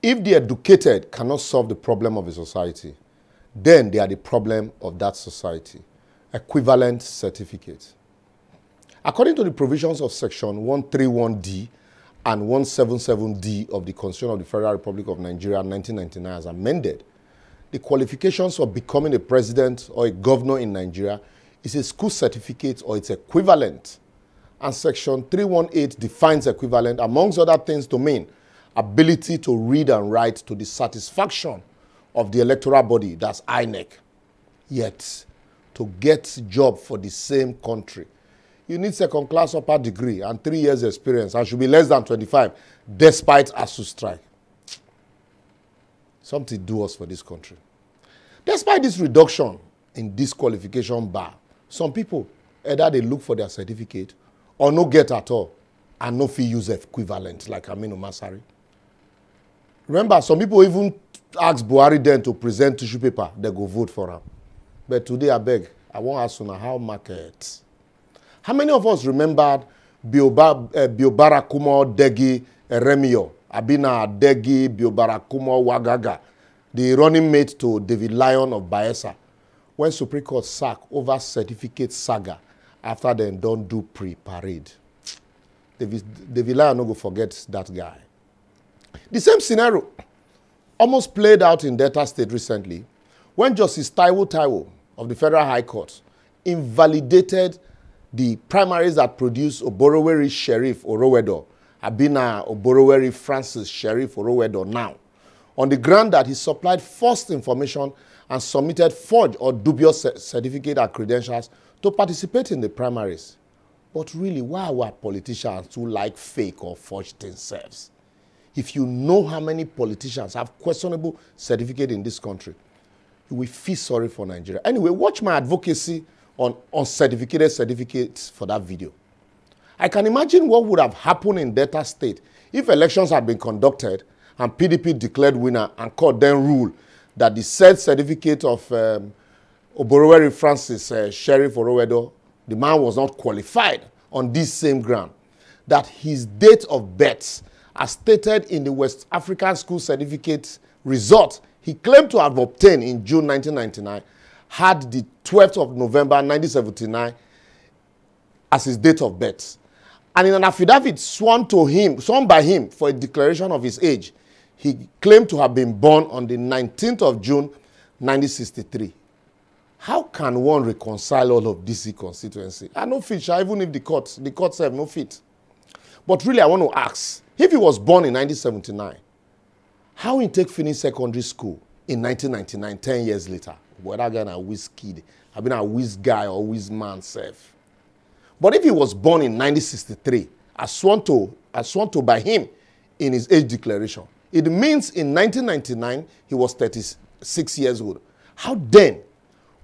If the educated cannot solve the problem of a society, then they are the problem of that society. Equivalent certificate. According to the provisions of Section 131D and 177D of the Constitution of the Federal Republic of Nigeria 1999 as amended, the qualifications for becoming a president or a governor in Nigeria is a school certificate or its equivalent. And Section 318 defines equivalent, amongst other things, to mean ability to read and write to the satisfaction of the electoral body, that's INEC. Yet, to get a job for the same country, you need second-class upper degree and 3 years experience and should be less than 25, despite ASUU strike. Something do us for this country. Despite this reduction in disqualification bar, some people, either they look for their certificate or no get at all and no fee use equivalent, like Aminu Masari. Remember, some people even ask Buhari then to present tissue paper, they go vote for him. But today, I beg, I want to ask you how market. How many of us remembered Biobarakumo Degi Remio, Abina Degi Biobarakumo Wagaga, the running mate to David Lyon of Bayelsa, when Supreme Court sacked over certificate saga after they don't do pre-parade? David Lyon no go forget that guy. The same scenario almost played out in Delta State recently when Justice Taiwo of the Federal High Court invalidated the primaries that produced Oboroweri Sheriff Orowedo, Abina Oboroweri Francis Sheriff Orowedo now, on the ground that he supplied false information and submitted forged or dubious certificate and credentials to participate in the primaries. But really, why are our politicians who like fake or forged themselves? If you know how many politicians have questionable certificate in this country, you will feel sorry for Nigeria. Anyway, watch my advocacy on certificated certificates for that video. I can imagine what would have happened in Delta State if elections had been conducted and PDP declared winner and court then ruled that the said certificate of Oboroweri Francis Sheriff Orowedo, the man was not qualified on this same ground, that his date of birth, as stated in the West African School Certificate result he claimed to have obtained in June 1999, had the 12th of November 1979 as his date of birth. And in an affidavit sworn by him for a declaration of his age, he claimed to have been born on the 19th of June 1963. How can one reconcile all of this inconsistency? I no fit, even if the court said no fit. But really, I want to ask, if he was born in 1979, how he take finish secondary school in 1999, 10 years later? Whether again a whiz kid, I've been a whiz guy or whiz man self. But if he was born in 1963, as sworn to by him in his age declaration, it means in 1999 he was 36 years old. How then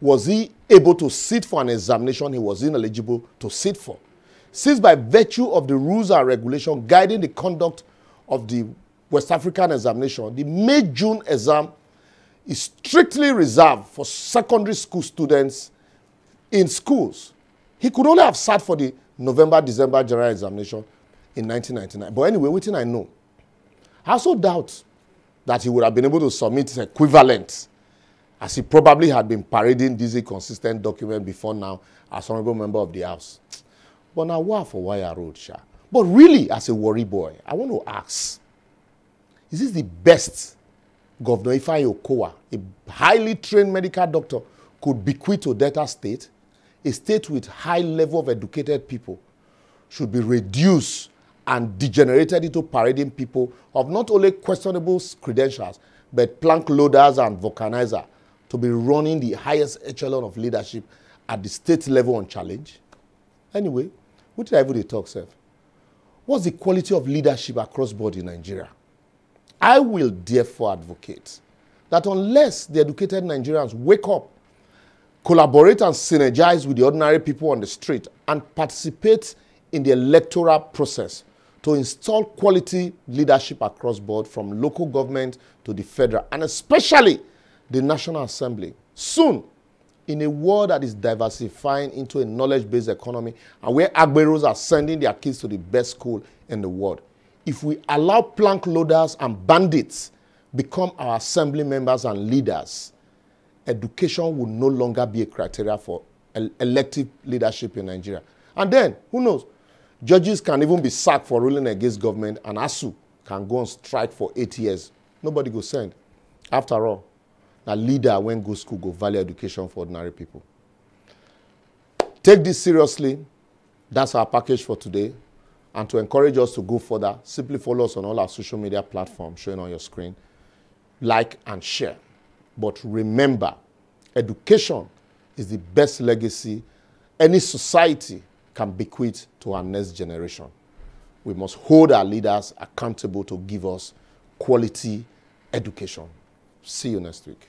was he able to sit for an examination he was ineligible to sit for? Since by virtue of the rules and regulations guiding the conduct of the West African examination, the May-June exam is strictly reserved for secondary school students in schools. He could only have sat for the November-December general examination in 1999. But anyway, what I know, I also doubt that he would have been able to submit his equivalent, as he probably had been parading this inconsistent document before now as honorable member of the House. But now, what for Wire Road, Sha? But really, as a worry boy, I want to ask, is this the best Governor Ifeanyi Okowa, a highly trained medical doctor, could bequeath to Delta State? A state with high level of educated people should be reduced and degenerated into parading people of not only questionable credentials, but plank loaders and vulcanizers to be running the highest echelon of leadership at the state level on challenge? Anyway, what did I even talk, sir? What's the quality of leadership across board in Nigeria? I will therefore advocate that unless the educated Nigerians wake up, collaborate and synergize with the ordinary people on the street, and participate in the electoral process to install quality leadership across board from local government to the federal, and especially the National Assembly, soon, in a world that is diversifying into a knowledge-based economy and where Agberos are sending their kids to the best school in the world, if we allow plank loaders and bandits become our assembly members and leaders, education will no longer be a criteria for elective leadership in Nigeria. And then, who knows? Judges can even be sacked for ruling against government, and ASU can go on strike for 8 years. Nobody go send. After all, a leader when go school go value education for ordinary people. Take this seriously. That's our package for today. And to encourage us to go further, simply follow us on all our social media platforms showing on your screen. Like and share. But remember, education is the best legacy any society can bequeath to our next generation. We must hold our leaders accountable to give us quality education. See you next week.